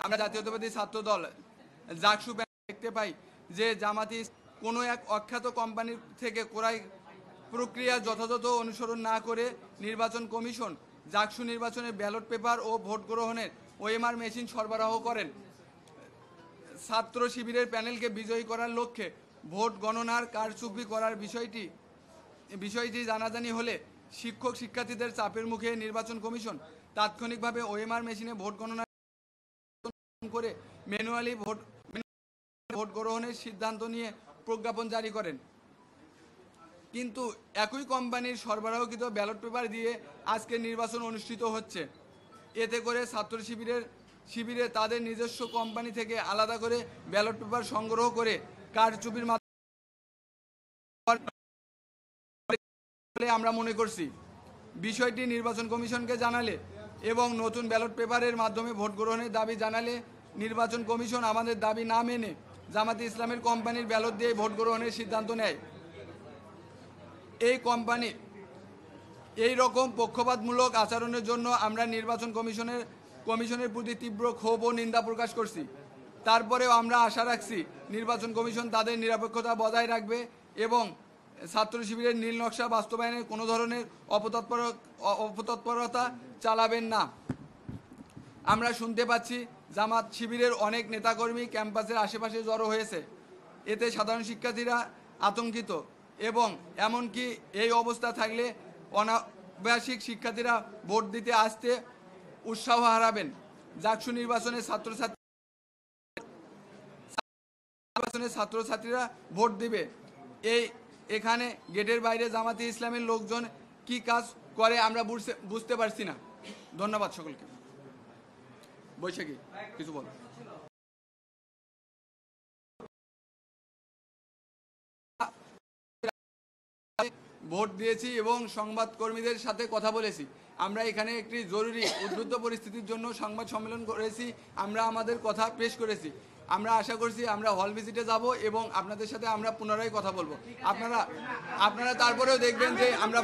আমরা জাতীয়তাবাদী ছাত্র দল জাকসু দেখতে পাই যে জামাতি কোনো এক অখ্যাত কোম্পানির থেকে ক্রয় প্রক্রিয়া যথাযথ অনুসরণ না করে নির্বাচন কমিশন জাকসু নির্বাচনের ব্যালট পেপার ও ভোট গ্রহণের ওএমআর মেশিন সরবরাহ করেন। ছাত্র শিবিরের প্যানেলকে বিজয়ী করার লক্ষ্যে ভোট গণনার কারচুপি করার বিষয়টি জানাজানি হলে শিক্ষক শিক্ষার্থীদের চাপের মুখে নির্বাচন কমিশন তাৎক্ষণিকভাবে ওএমআর মেশিনে ভোট গণনা করে ম্যানুয়ালি ভোট গ্রহণের সিদ্ধান্ত নিয়ে প্রজ্ঞাপন জারি করেন। কিন্তু একই কোম্পানির সরবরাহকৃত ব্যালট পেপার দিয়ে আজকে নির্বাচন অনুষ্ঠিত হচ্ছে। এতে করে ছাত্র শিবিরে তাদের নিজস্ব কোম্পানি থেকে আলাদা করে ব্যালট পেপার সংগ্রহ করে কারচুপির মাধ্যমে আমরা মনে করছি। বিষয়টি নির্বাচন কমিশনকে জানালে এবং নতুন ব্যালট পেপারের মাধ্যমে ভোট গ্রহণের দাবি জানালে নির্বাচন কমিশন আমাদের দাবি না মেনে জামাতে ইসলামের কোম্পানির ব্যালট দিয়ে ভোট গ্রহণের সিদ্ধান্ত নেয়। এই কোম্পানি এই রকম পক্ষপাতমূলক আচরণের জন্য আমরা নির্বাচন কমিশনের প্রতি তীব্র ক্ষোভ ও নিন্দা প্রকাশ করছি। তারপরেও আমরা আশা রাখছি নির্বাচন কমিশন তাদের নিরপেক্ষতা বজায় রাখবে এবং ছাত্র শিবিরের নীল নকশা বাস্তবায়নের কোনো ধরনের অপতৎপরতা চালাবেন না। আমরা শুনতে পাচ্ছি জামাত শিবিরের অনেক নেতাকর্মী ক্যাম্পাসের আশেপাশে জড়ো হয়েছে। এতে সাধারণ শিক্ষার্থীরা আতঙ্কিত এবং এমনকি এই অবস্থা থাকলে অনাবাসিক শিক্ষার্থীরা ভোট দিতে আসতে উৎসাহ হারাবেন। জাকসু নির্বাচনে ছাত্রছাত্রীরা ভোট দিবে। এখানে গেটের বাইরে জামাতে ইসলামের লোকজন কি কাজ করে আমরা বুঝতে পারছি না। ধন্যবাদ সকলকে। বৈশাখী কিছু বল। ভোট দিয়েছি এবং সংবাদকর্মীদের সাথে কথা বলেছি। আমরা এখানে একটি জরুরি উদ্বুদ্ধ পরিস্থিতির জন্য সংবাদ সম্মেলন করেছি। আমরা আমাদের কথা পেশ করেছি। আমরা আশা করছি আমরা হল ভিজিটে যাব এবং আপনাদের সাথে আমরা পুনরায় কথা বলবো। আপনারা তারপরেও দেখবেন যে আমরা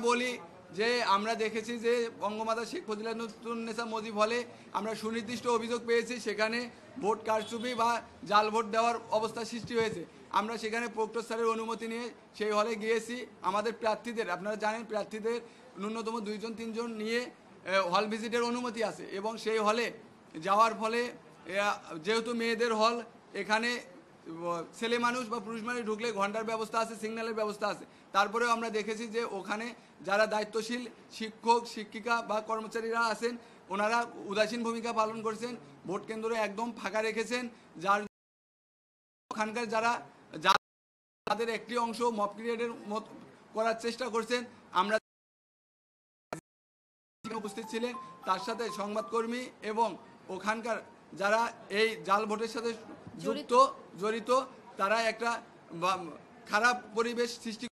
বলি যে আমরা দেখেছি যে বঙ্গমাতা শেখ ফজিলাতুন্নেসা মুজিব হলে আমরা সুনির্দিষ্ট অভিযোগ পেয়েছি সেখানে ভোট কারচুপি বা জাল ভোট দেওয়ার অবস্থা সৃষ্টি হয়েছে। আমরা সেখানে প্রক্টর স্যারের অনুমতি নিয়ে সেই হলে গিয়েছি। আমাদের প্রার্থীদের আপনারা জানেন প্রার্থীদের ন্যূনতম 2-3 জন নিয়ে হল ভিজিটের অনুমতি আছে এবং সেই হলে যাওয়ার ফলে যেহেতু মেয়েদের হল এখানে ছেলে মানুষ বা পুরুষ মানুষ ঢুকলে ঘন্টার ব্যবস্থা আছে, সিগন্যালের ব্যবস্থা আছে। তারপরেও আমরা দেখেছি যে ওখানে যারা দায়িত্বশীল শিক্ষক শিক্ষিকা বা কর্মচারীরা আছেন ওনারা উদাসীন ভূমিকা পালন করছেন। ভোট কেন্দ্র একদম ফাঁকা রেখেছেন। যার ওখানকার যাদের একটি অংশ মব ক্রিয়েটের করার চেষ্টা করছেন। আমরা উপস্থিত ছিলেন তার সাথে সংবাদকর্মী এবং ওখানকার যারা এই জাল ভোটের সাথে জড়িত তারা একটা খারাপ পরিবেশ সৃষ্টি